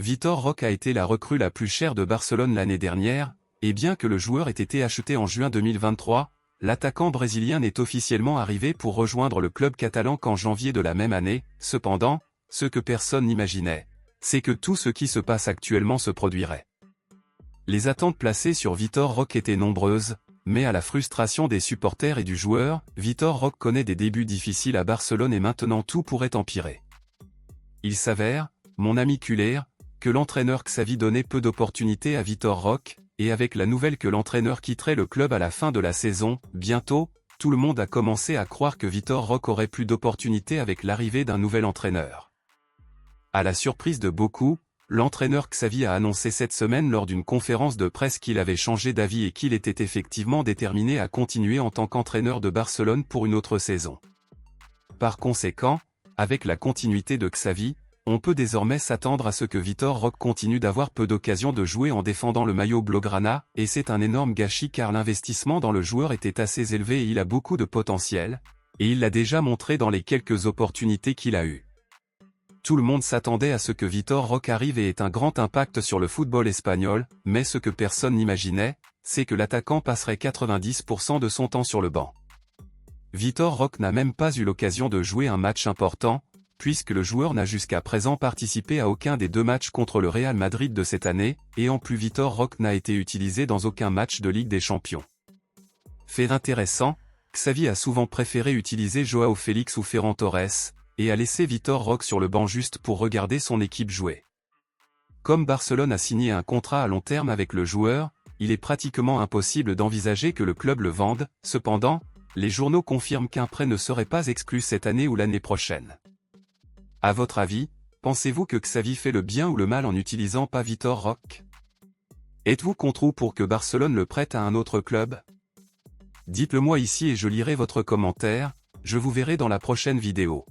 Vitor Roque a été la recrue la plus chère de Barcelone l'année dernière, et bien que le joueur ait été acheté en juin 2023, l'attaquant brésilien n'est officiellement arrivé pour rejoindre le club catalan qu'en janvier de la même année. Cependant, ce que personne n'imaginait, c'est que tout ce qui se passe actuellement se produirait. Les attentes placées sur Vitor Roque étaient nombreuses, mais à la frustration des supporters et du joueur, Vitor Roque connaît des débuts difficiles à Barcelone et maintenant tout pourrait empirer. Il s'avère, mon ami Culler, que l'entraîneur Xavi donnait peu d'opportunités à Vitor Roque, et avec la nouvelle que l'entraîneur quitterait le club à la fin de la saison, bientôt, tout le monde a commencé à croire que Vitor Roque aurait plus d'opportunités avec l'arrivée d'un nouvel entraîneur. À la surprise de beaucoup, l'entraîneur Xavi a annoncé cette semaine lors d'une conférence de presse qu'il avait changé d'avis et qu'il était effectivement déterminé à continuer en tant qu'entraîneur de Barcelone pour une autre saison. Par conséquent, avec la continuité de Xavi, on peut désormais s'attendre à ce que Vitor Roque continue d'avoir peu d'occasions de jouer en défendant le maillot blaugrana, et c'est un énorme gâchis car l'investissement dans le joueur était assez élevé et il a beaucoup de potentiel, et il l'a déjà montré dans les quelques opportunités qu'il a eues. Tout le monde s'attendait à ce que Vitor Roque arrive et ait un grand impact sur le football espagnol, mais ce que personne n'imaginait, c'est que l'attaquant passerait 90% de son temps sur le banc. Vitor Roque n'a même pas eu l'occasion de jouer un match important, puisque le joueur n'a jusqu'à présent participé à aucun des 2 matchs contre le Real Madrid de cette année, et en plus Vitor Roque n'a été utilisé dans aucun match de Ligue des Champions. Fait intéressant, Xavi a souvent préféré utiliser Joao Félix ou Ferran Torres, et a laissé Vitor Roque sur le banc juste pour regarder son équipe jouer. Comme Barcelone a signé un contrat à long terme avec le joueur, il est pratiquement impossible d'envisager que le club le vende. Cependant, les journaux confirment qu'un prêt ne serait pas exclu cette année ou l'année prochaine. À votre avis, pensez-vous que Xavi fait le bien ou le mal en n'utilisant pas Vitor Roque? Êtes-vous contre ou pour que Barcelone le prête à un autre club? Dites-le moi ici et je lirai votre commentaire, je vous verrai dans la prochaine vidéo.